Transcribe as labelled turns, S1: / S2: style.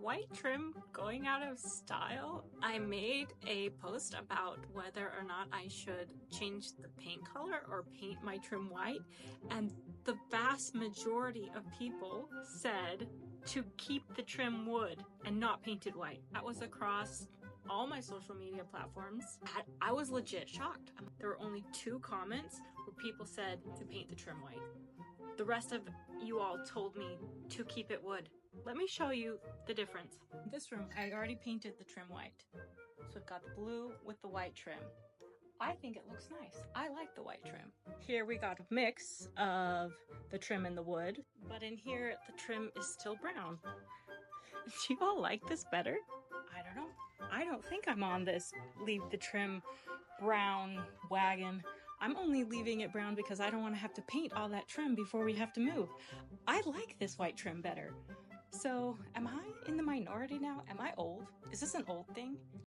S1: white trim going out of style? I made a post about whether or not I should change the paint color or paint my trim white, and the vast majority of people said to keep the trim wood and not painted white. That was across all my social media platforms. I was legit shocked. There were only 2 comments where people said to paint the trim white. The rest of you all told me to keep it wood. Let me show you the difference. In this room, I already painted the trim white. So I've got the blue with the white trim. I think it looks nice. I like the white trim. Here we got a mix of the trim and the wood, but in here the trim is still brown. Do you all like this better? I don't know. I don't think I'm on this leave the trim brown wagon. I'm only leaving it brown because I don't want to have to paint all that trim before we have to move. I like this white trim better. So am I in the minority now? Am I old? Is this an old thing?